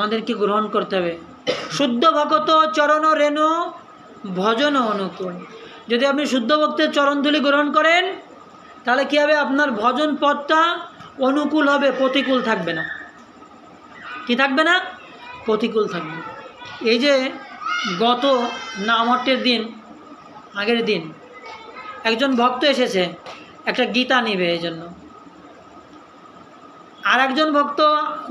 আমাদেরকে গ্রহণ করতে হবে। শুদ্ধ ভগত চরণ রেণু ভজন অনুকূল। যদি আপনি শুদ্ধ ভক্তের চরণধুলি গ্রহণ করেন তাহলে কী হবে, আপনার ভজন পথটা অনুকূল হবে, প্রতিকূল থাকবে না। কি থাকবে না? প্রতিকূল থাকবে না। এই যে গত নামহট্টের দিন, আগের দিন একজন ভক্ত এসেছে একটা গীতা নিবে, এই জন্য আর একজন ভক্ত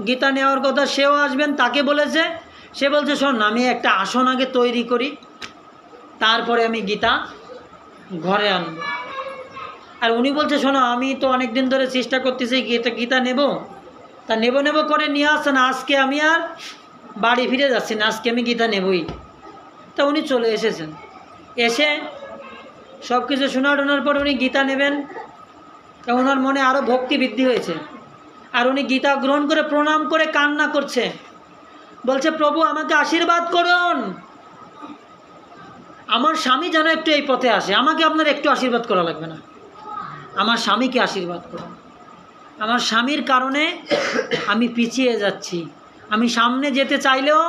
গীতা নেওয়ার কথা, সেও আসবেন, তাকে বলেছে, সে বলছে শোন আমি একটা আসন আগে তৈরি করি, তারপরে আমি গীতা ঘরে আনবো। আর উনি বলছে শোনো আমি তো অনেক দিন ধরে চেষ্টা করতেছি গীতা নেব, তা নেব করে নিয়ে আসছে না, আজকে আমি আর বাড়ি ফিরে যাচ্ছি না, আজকে আমি গীতা নেবই। তা উনি চলে এসেছেন, এসে সব কিছু শোনার পর উনি গীতা নেবেন, তা ওনার মনে আরও ভক্তি বৃদ্ধি হয়েছে। আর উনি গীতা গ্রহণ করে প্রণাম করে কান্না করছে, বলছে প্রভু আমাকে আশীর্বাদ করুন, আমার স্বামী যেন একটু এই পথে আসে, আমাকে আপনার একটু আশীর্বাদ করা লাগবে না, আমার স্বামীকে আশীর্বাদ করুন, আমার স্বামীর কারণে আমি পিছিয়ে যাচ্ছি, আমি সামনে যেতে চাইলেও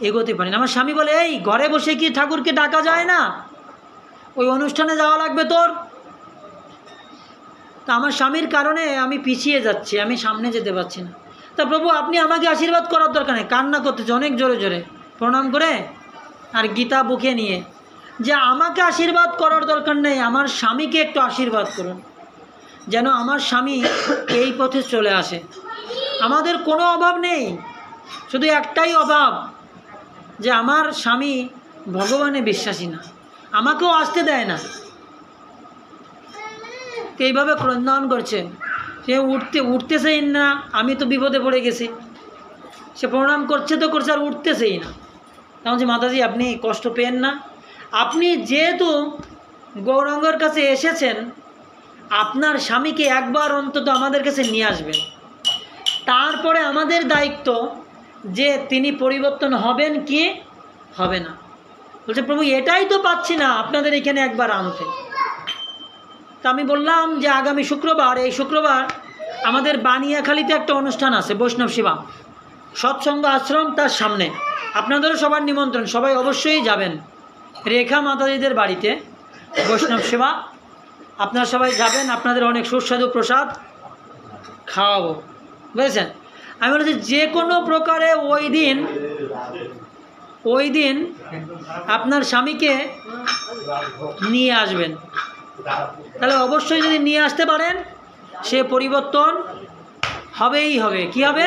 এগোতে পারি না। আমার স্বামী বলে এই ঘরে বসে কি ঠাকুরকে ডাকা যায় না, ওই অনুষ্ঠানে যাওয়া লাগবে তোর, তা আমার স্বামীর কারণে আমি পিছিয়ে যাচ্ছি, আমি সামনে যেতে পারছি না। তা প্রভু আপনি আমাকে আশীর্বাদ করার দরকার নেই, কান্না করতেছে অনেক জোরে জোরে প্রণাম করে আর গীতা বুকে নিয়ে, যে আমাকে আশীর্বাদ করার দরকার নেই, আমার স্বামীকে একটু আশীর্বাদ করুন, যেন আমার স্বামী এই পথে চলে আসে। আমাদের কোনো অভাব নেই, শুধু একটাই অভাব, যে আমার স্বামী ভগবানে বিশ্বাসী না, আমাকেও আসতে দেয় না। এইভাবে ক্রন্দন করছে, সে উঠতেছেই না, আমি তো বিপদে পড়ে গেছি। সে প্রণাম করছে তো করছে, আর উঠতেছেই না। তখন যে মাতাজি আপনি কষ্ট পেন না, আপনি যেহেতু গৌরাঙ্গের কাছে এসেছেন, আপনার স্বামীকে একবার অন্তত আমাদের কাছে নিয়ে আসবেন, তারপরে আমাদের দায়িত্ব যে তিনি পরিবর্তন হবেন কি হবে না। বলছে প্রভু এটাই তো পাচ্ছি না আপনাদের এখানে একবার আনতে। তা আমি বললাম যে আগামী শুক্রবার, এই শুক্রবার আমাদের বানিয়াখালীতে একটা অনুষ্ঠান আছে, বৈষ্ণব সেবা সৎসঙ্গ আশ্রম, তার সামনে আপনাদেরও সবার নিমন্ত্রণ, সবাই অবশ্যই যাবেন। রেখা মাতাজিদের বাড়িতে বৈষ্ণব সেবা, আপনারা সবাই যাবেন, আপনাদের অনেক সুস্বাদু প্রসাদ খাওয়াবো, বুঝেছেন। আমি বলেছি যে কোনো প্রকারে ওই দিন আপনার স্বামীকে নিয়ে আসবেন, তাহলে অবশ্যই যদি নিয়ে আসতে পারেন সে পরিবর্তন হবেই হবে। কি হবে?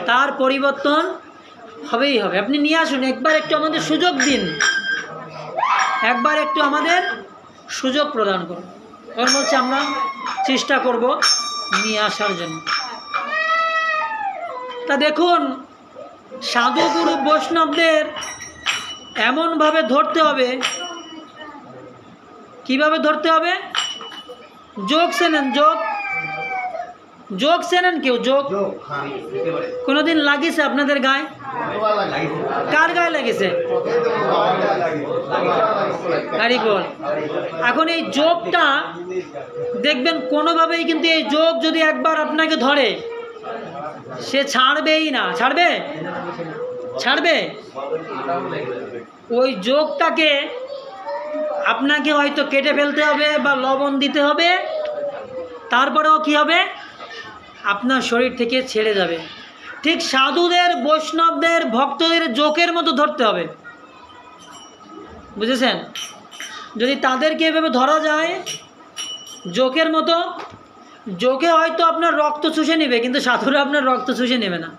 তার পরিবর্তন হবেই হবে। আপনি নিয়ে আসুন, একবার একটু আমাদের সুযোগ দিন, একবার একটু আমাদের সুযোগ প্রদান করুন। তখন বলছে আমরা চেষ্টা করব নিয়ে আসার জন্য। তা দেখুন সাধু গুরু বৈষ্ণবদের এমনভাবে ধরতে হবে, কিভাবে ধরতে হবে? যোগ চেনেন? যোগ চেনেন কেউ? যোগ কোনোদিন লাগিয়েছে আপনাদের গায়ে? কার গায়ে লেগেছে? কারিগর। এখন এই যোগটা দেখবেন কোনোভাবেই, কিন্তু এই যোগ যদি একবার আপনাকে ধরে সে ছাড়বেই না। ছাড়বে? ওই যোগটাকে আপনাকে হয়তো কেটে ফেলতে হবে বা লবণ দিতে হবে, তারপরেও কি হবে? আপনার শরীর থেকে ছেড়ে যাবে। ঠিক সাধুদের, বৈষ্ণবদের, ভক্তদের যোগের মতো ধরতে হবে, বুঝেছেন? যদি তাদেরকে এভাবে ধরা যায় যোগের মতো, যোগে হয়তো আপনার রক্ত চুষে নেবে, কিন্তু সাধুরা আপনার রক্ত চুষে নেবে না।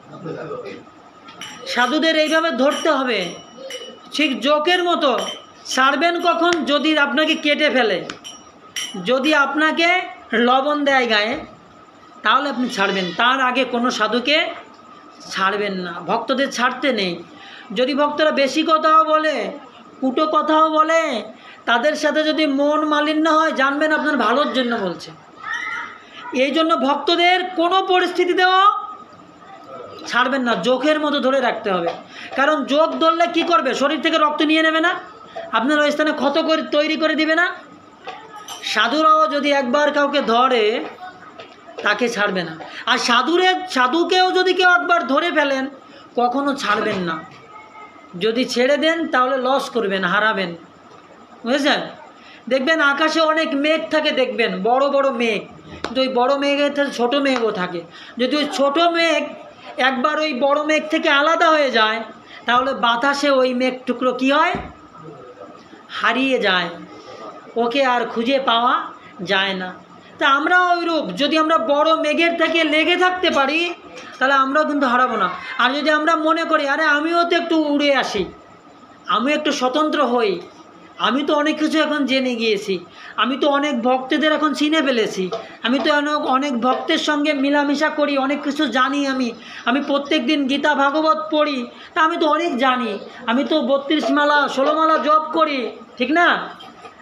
সাধুদের এইভাবে ধরতে হবে ঠিক যোগের মতো। ছাড়বেন কখন? যদি আপনাকে কেটে ফেলে, যদি আপনাকে লবণ দেয় গায়ে, তাহলে আপনি ছাড়বেন। তার আগে কোনো সাধুকে ছাড়বেন না। ভক্তদের ছাড়তে নেই। যদি ভক্তরা বেশি কথাও বলে, কুটো কথাও বলে, তাদের সাথে যদি মন মালিন্য হয়, জানবেন আপনার ভালোর জন্য বলছে। এই জন্য ভক্তদের কোনো পরিস্থিতিতেও ছাড়বেন না, যোগের মতো ধরে রাখতে হবে। কারণ যোগ ধরলে কি করবে? শরীর থেকে রক্ত নিয়ে নেবে না, আপনার ওই স্থানে ক্ষত তৈরি করে দিবে না। সাধুরাও যদি একবার কাউকে ধরে তাকে ছাড়বে না। আর সাধুকেও যদি কেউ একবার ধরে ফেলেন, কখনো ছাড়বেন না। যদি ছেড়ে দেন তাহলে লস করবেন, হারাবেন, বুঝেছেন? দেখবেন আকাশে অনেক মেঘ থাকে, দেখবেন বড় বড় মেঘ, কিন্তু ওই বড় মেঘের থেকে ছোটো মেঘও থাকে। যদি ওই ছোটো মেঘ একবার ওই বড় মেঘ থেকে আলাদা হয়ে যায়, তাহলে বাতাসে ওই মেঘ টুকরো কী হয়, হারিয়ে যায়, ওকে আর খুঁজে পাওয়া যায় না। তা আমরা ওইরূপ যদি আমরা বড় মেঘের থেকে লেগে থাকতে পারি, তাহলে আমরাও কিন্তু হারাবো না। আর যদি আমরা মনে করি আরে আমিও তো একটু উড়ে আসি, আমিও একটু স্বতন্ত্র হই, আমি তো অনেক কিছু এখন জেনে গিয়েছি, আমি তো অনেক ভক্তদের এখন চিনে ফেলেছি, আমি তো অনেক ভক্তের সঙ্গে মিলামিশা করি, অনেক কিছু জানি, আমি প্রত্যেক দিন গীতা ভাগবত পড়ি, তা আমি তো অনেক জানি, আমি তো 32 মালা 16 মালা জপ করি, ঠিক না?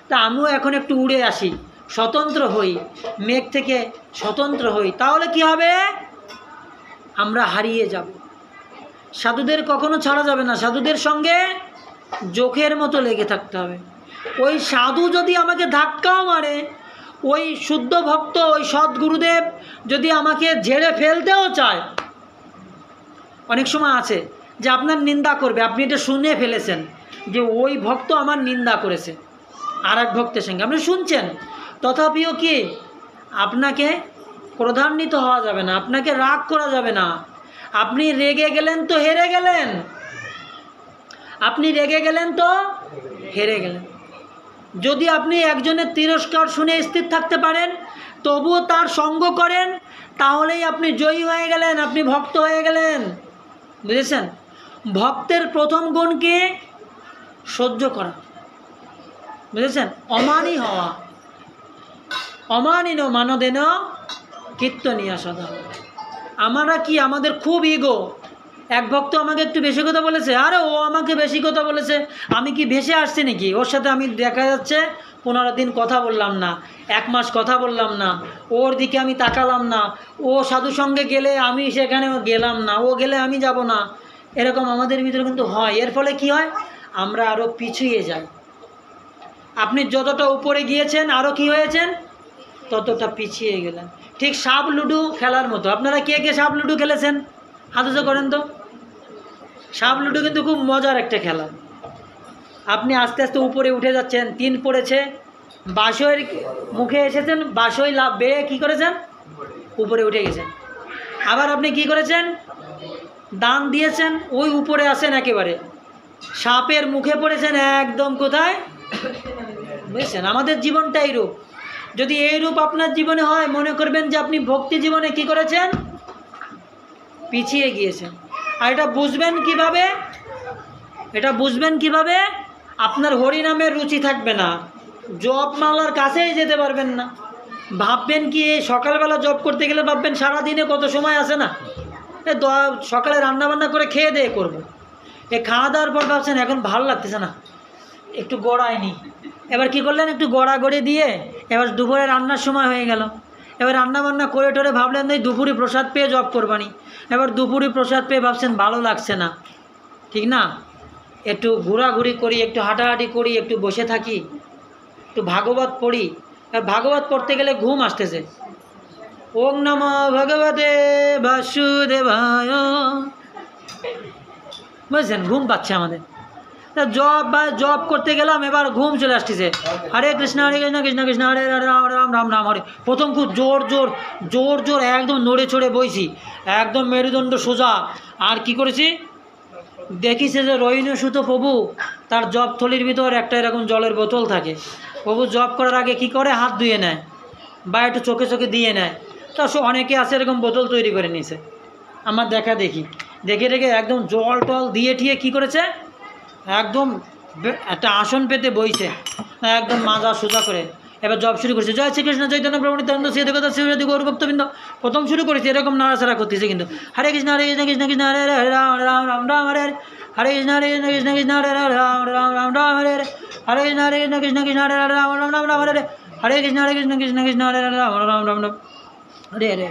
তা আমিও এখন একটু উড়ে আসি, স্বতন্ত্র হই, মেঘ থেকে স্বতন্ত্র হই, তাহলে কি হবে? আমরা হারিয়ে যাব। সাধুদের কখনো ছাড়া যাবে না, সাধুদের সঙ্গে জোকের মতো লেগে থাকতে হবে। ওই সাধু যদি আমাকে ধাক্কাও মারে, ওই শুদ্ধ ভক্ত, ওই সদ্গুরুদেব যদি আমাকে ঝেড়ে ফেলতেও চায়, অনেক সময় আছে যে আপনার নিন্দা করবে, আপনি এটা শুনে ফেলেছেন যে ওই ভক্ত আমার নিন্দা করেছে আর এক ভক্তের সঙ্গে, আপনি শুনছেন, তথাপিও কি আপনাকে ক্রোধান্বিত হওয়া যাবে না, আপনাকে রাগ করা যাবে না। আপনি রেগে গেলেন তো হেরে গেলেন, আপনি রেগে গেলেন তো হেরে গেলেন। যদি আপনি একজনের তিরস্কার শুনে স্থির থাকতে পারেন, তবুও তার সঙ্গ করেন, তাহলেই আপনি জয়ী হয়ে গেলেন, আপনি ভক্ত হয়ে গেলেন, বুঝেছেন? ভক্তের প্রথম গুণ কি? সহ্য করা, বুঝেছেন? অমানী হওয়া, অমানিন মানদেন কীর্তনিয়া সদা। আমরা কি, আমাদের খুব ইগো। এক ভক্ত আমাকে একটু বেশি কথা বলেছে, আরে ও আমাকে বেশি কথা বলেছে, আমি কি ভেসে আসছি নাকি? ওর সাথে আমি দেখা যাচ্ছে 15 দিন কথা বললাম না, 1 মাস কথা বললাম না, ওর দিকে আমি তাকালাম না, ও সাধু সঙ্গে গেলে আমি সেখানে গেলাম না, ও গেলে আমি যাব না, এরকম আমাদের ভিতরে কিন্তু হয়। এর ফলে কি হয়? আমরা আরও পিছিয়ে যাই। আপনি যতটা উপরে গিয়েছেন, আরও কি হয়েছেন? ততটা পিছিয়ে গেলেন। ঠিক সাপ লুডো খেলার মতো। আপনারা কে কে সাপ লুডো খেলেছেন? হাত উঁচু করেন তো। সাপ লুডো কিন্তু খুব মজার একটা খেলা। আপনি আস্তে আস্তে উপরে উঠে যাচ্ছেন, 3 পড়েছে, বাঁশয়ের মুখে এসেছেন, বাঁশই লাভ বেয়ে কী করেছেন? উপরে উঠে গেছেন। আবার আপনি কি করেছেন? দান দিয়েছেন, ওই উপরে আসেন একেবারে, সাপের মুখে পড়েছেন একদম কোথায়? বুঝছেন? আমাদের জীবনটা এইরূপ। যদি এই রূপ আপনার জীবনে হয়, মনে করবেন যে আপনি ভক্তি জীবনে কি করেছেন? পিছিয়ে গিয়েছেন। আর এটা বুঝবেন কিভাবে? এটা বুঝবেন কিভাবে? আপনার হরিনামের রুচি থাকবে না, জপ মালার কাছেই যেতে পারবেন না। ভাববেন কি, এই সকালবেলা জপ করতে গেলে ভাববেন সারাদিনে কত সময় আসে না, সকালে রান্নাবান্না করে খেয়ে দিয়ে করবো, খাওয়া দাওয়ার পর ভাবছেন এখন ভালো লাগতেছে না, একটু গড়ায়নি, এবার কি করলেন? একটু গড়াগড়ি দিয়ে এবার দুপুরে রান্নার সময় হয়ে গেল, এবার রান্নাবান্না করে টোরে ভাবলেন এই দুপুরে প্রসাদ পেয়ে জব করবানি, এবার দুপুরে প্রসাদ পেয়ে ভাবছেন ভালো লাগছে না, ঠিক না? একটু ঘোরাঘুরি করি, একটু হাঁটাহাঁটি করি, একটু বসে থাকি, একটু ভাগবত পড়ি। আর ভাগবত পড়তে গেলে ঘুম আসতেছে, ওং নমো ভগবতে বাসুদেবায়, বুঝছেন? ঘুম পাচ্ছে আমাদের। জব করতে গেলাম, এবার ঘুম চলে আসতেছে, হরে কৃষ্ণ কৃষ্ণ কৃষ্ণ হরে হরে রাম রাম রাম রাম হরে। প্রথম খুব জোর জোর জোর জোর একদম নড়ে চড়ে বইছি, একদম মেরুদণ্ড সোজা। আর কি করেছি? দেখিছে যে রোহিণী সুত প্রভু, তার জব থলির ভিতর একটা এরকম জলের বোতল থাকে। প্রভু জব করার আগে কি করে? হাত ধুয়ে নেয় বা একটু চোখে চোখে দিয়ে নেয়। তা অনেকে আছে এরকম বোতল তৈরি করে নিয়েছে, আমার দেখি দেখে রেখে একদম জল টল দিয়ে ঠিয়ে কী করেছে? একদম একটা আসন পেতে বইছে, একদম মাজা সোজা করে এবার জব শুরু করেছে। জয় শ্রীকৃষ্ণ চৈতন্য প্রভু নিত্যানন্দ শ্রী অদ্বৈত শিবাসাদি গৌরভক্তবৃন্দ। প্রথম শুরু করেছে এরকম নাড়াচাড়া করতেছে, কিন্তু হরে কৃষ্ণ কৃষ্ণ কৃষ্ণ হরে হরে রাম রাম রাম রাম হরে হরে, হরে কৃষ্ণ কৃষ্ণ কৃষ্ণ হরে হরে রাম রাম রাম রাম হরে হরে, হরে কৃষ্ণ কৃষ্ণ কৃষ্ণ হরে হরে রাম রাম রাম রাম হরে হরে, হরে কৃষ্ণ কৃষ্ণ কৃষ্ণ হরে হরে রাম রাম রাম রাম হরে হরে।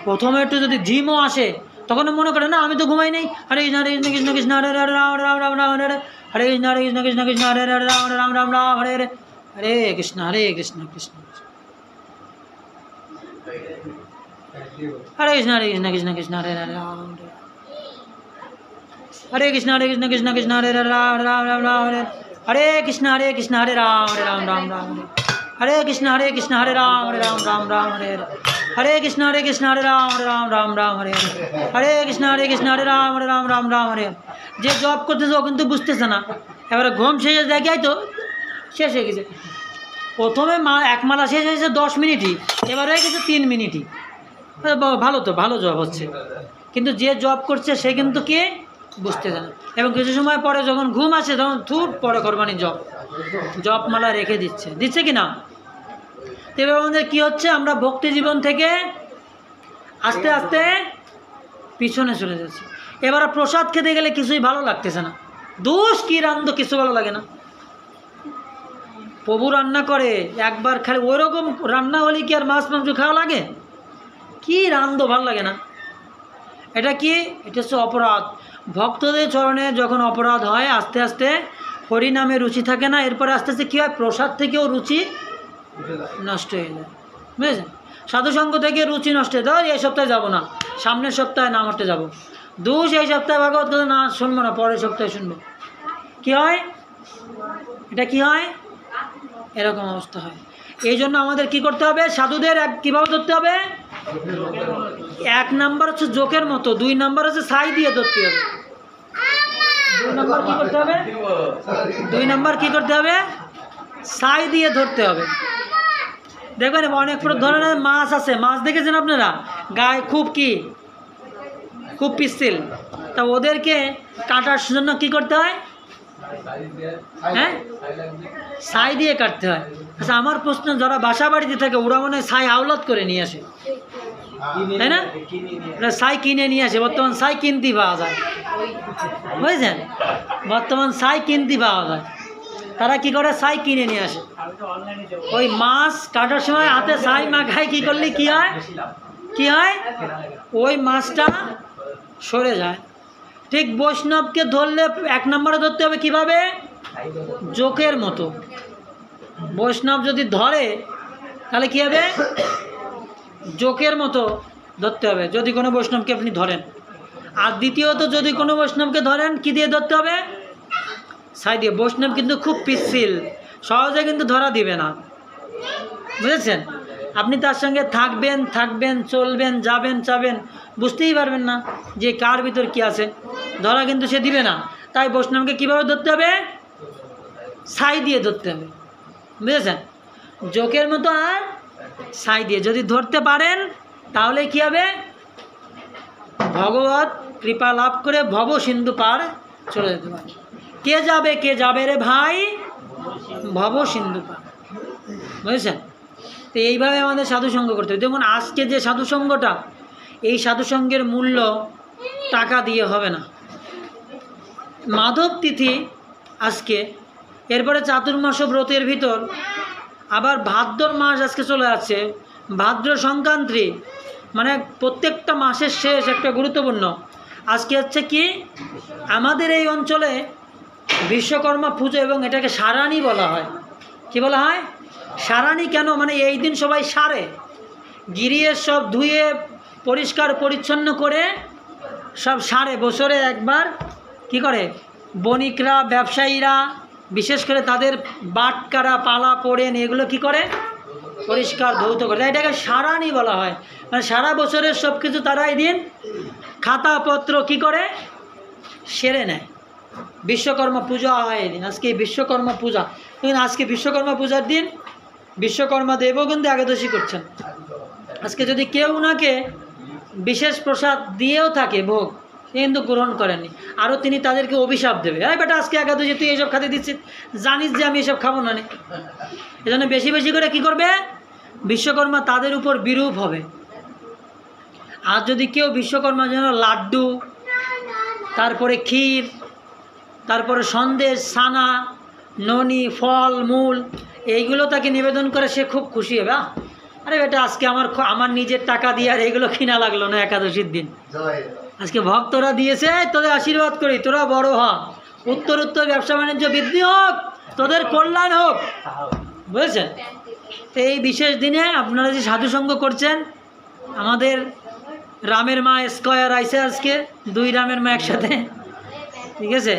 প্রথমে একটু যদি ঝিমও আসে তখন মনে করে না আমি তো ঘুমাই নেই, হরে কৃষ্ণ কৃষ্ণ কৃষ্ণ হরে হরে রাম রাম রাম রাম হরে হরে, হরে কৃষ্ণ কৃষ্ণ কৃষ্ণ হরে হরে রাম রাম রাম রাম হরে হরে, হরে কৃষ্ণ কৃষ্ণ হরে কৃষ্ণ কৃষ্ণ কৃষ্ণ হরে হরে রাম। हरे कृष्ण कृष्ण कृष्ण हरे हरे राम राम राम राम हरे कृष्ण हरे राम राम राम राम हरे कृष्ण हरे राम राम राम हरे हरे कृष्ण हरे राम राम राम हरे हरे कृष्ण हरे राम राम हरे যে জব করতেছে ও কিন্তু বুঝতেছে না এবারে ঘুম শেষে দেখাই তো শেষ হয়ে গেছে প্রথমে এক মালা শেষ হয়েছে 10 মিনিটই এবার হয়ে গেছে 3 মিনিটই ভালো তো ভালো জব হচ্ছে কিন্তু যে জব করছে সে কিন্তু কে বুঝতে জানে এবং কিছু সময় পরে যখন ঘুম আসে তখন থুট পরে কোরবানি জব মালা রেখে দিচ্ছে কি না তবে আমাদের কী হচ্ছে আমরা ভক্তি জীবন থেকে আস্তে আস্তে পিছনে চলে যাচ্ছি এবার প্রসাদ খেতে গেলে কিছুই ভালো লাগতেছে না দোষ কি রান্ধ কিছু ভালো লাগে না প্রভু রান্না করে একবার খালি ওইরকম রান্না হলে কি আর মাছ মাংস খাওয়া লাগে কি রান্ধ ভালো লাগে না এটা কি এটা হচ্ছে অপরাধ ভক্তদের চরণে যখন অপরাধ হয় আস্তে আস্তে হরি নামে রুচি থাকে না এরপরে আস্তে আস্তে কী হয় প্রসাদ থেকেও রুচি নষ্ট হয়ে যায় বুঝেছেন সাধুসঙ্গ থেকে রুচি নষ্ট হয়ে যায় এই সপ্তাহে যাবো না সামনের সপ্তাহে নাম হাঁটতে যাবো দোষ এই সপ্তাহে ভাগবত কথা না শুনবো না পরের সপ্তাহে শুনবো কী হয় এটা কি হয় এরকম অবস্থা হয় এই জন্য আমাদের কি করতে হবে সাধুদের কীভাবে ধরতে হবে 1 নাম্বার হচ্ছে জোকের মতো 2 নাম্বার হচ্ছে ছাই দিয়ে ধরতে হবে 2 নাম্বার কী করতে হবে 2 নাম্বার কী করতে হবে ছাই দিয়ে ধরতে হবে দেখবেন অনেক ধরনের মাছ আছে মাছ দেখেছেন আপনারা গায়ে খুব পিচ্ছিল তা ওদেরকে কাটার জন্য কি করতে হয় হ্যাঁ ছাই দিয়ে কাটতে হয় আচ্ছা আমার প্রশ্ন যারা বাসা বাড়িতে থাকে ওরা মনে হয় ছাই আওলাদ করে নিয়ে আসে তাই না ছাই কিনে নিয়ে আসে বর্তমান ছাই কিনতে পাওয়া যায় বুঝছেন বর্তমান ছাই কিনতে পাওয়া যায় তারা কি করে ছাই কিনে নিয়ে আসে ওই মাছ কাটার সময় হাতে ছাই মাখায় কি করলে কি হয় ওই মাছটা সরে যায় ঠিক বৈষ্ণবকে ধরলে 1 নম্বরে ধরতে হবে কিভাবে জোকের মতো বৈষ্ণব যদি ধরে তাহলে কী হবে জোকের মতো ধরতে হবে যদি কোনো বৈষ্ণবকে আপনি ধরেন আর দ্বিতীয়ত যদি কোনো বৈষ্ণবকে ধরেন কি দিয়ে ধরতে হবে ছাই দিয়ে বৈষ্ণব কিন্তু খুব পিচ্ছিল সহজে কিন্তু ধরা দিবে না বুঝেছেন আপনি তার সঙ্গে থাকবেন চলবেন যাবেন বুঝতেই পারবেন না যে কার ভিতর কি আছে ধরা কিন্তু সে দিবে না তাই বৈষ্ণবকে কীভাবে ধরতে হবে ছাই দিয়ে ধরতে হবে বুঝেছেন জোকের মতো আর ছাই দিয়ে যদি ধরতে পারেন তাহলে কি হবে ভগবত কৃপা লাভ করে ভব সিন্ধু পার চলে যেতে পারে কে যাবে রে ভাই ভব সিন্ধু পার বুঝেছেন তো এইভাবে আমাদের সাধুসঙ্গ করতে হবে দেখুন আজকে যে সাধুসঙ্গটা এই সাধুসঙ্গের মূল্য টাকা দিয়ে হবে না মাধব তিথি আজকে এরপরে চাতুর্মাস ব্রতের ভিতর আবার ভাদ্র মাস আজকে চলে যাচ্ছে ভাদ্র সংক্রান্তি মানে প্রত্যেকটা মাসের শেষ একটা গুরুত্বপূর্ণ আজকে হচ্ছে কি আমাদের এই অঞ্চলে বিশ্বকর্মা পুজো এবং এটাকে সারানি বলা হয় কি বলা হয় সারানি কেন মানে এই দিন সবাই সারে গিরিয়ে সব ধুয়ে পরিষ্কার পরিচ্ছন্ন করে সব সারে বছরে একবার কি করে বণিকরা ব্যবসায়ীরা বিশেষ করে তাদের বাটকারা পালা পড়েন এগুলো কি করে পরিষ্কার ধৌত করে এটাকে সারানি বলা হয় মানে সারা বছরের সব কিছু তারা এই দিন খাতাপত্র কি করে সেরে নেয় বিশ্বকর্মা পূজা হয় এই দিন আজকে বিশ্বকর্মা পূজা কিন্তু আজকে বিশ্বকর্মা পূজার দিন বিশ্বকর্মা দেবও কিন্তু একাদশী করছেন আজকে যদি কেউ ওনাকে বিশেষ প্রসাদ দিয়েও থাকে ভোগ সে কিন্তু গ্রহণ করেননি আরও তিনি তাদেরকে অভিশাপ দেবে হ্যাঁ বেটা আজকে একাদশী তুই এইসব খাতে দিচ্ছিস জানিস যে আমি এসব খাবো না এজন্য বেশি বেশি করে কি করবে বিশ্বকর্মা তাদের উপর বিরূপ হবে আর যদি কেউ বিশ্বকর্মার জন্য লাড্ডু তারপরে ক্ষীর তারপরে সন্দেশ ছানা ননি ফল মূল এইগুলো তাকে নিবেদন করে সে খুব খুশি হবে আরে বেটা আজকে আমার নিজের টাকা দিয়ে আর এইগুলো কিনা লাগলো না একাদশীর দিন আজকে ভক্তরা দিয়েছে তোদের আশীর্বাদ করি তোরা বড় হ উত্তর ব্যবসা বাণিজ্য বৃদ্ধি হোক তোদের কল্যাণ হোক বুঝেছেন তো এই বিশেষ দিনে আপনারা যে সাধুসঙ্গ করছেন আমাদের রামের মা স্কয়ার আইসে আজকে 2 রামের মা একসাথে ঠিক আছে।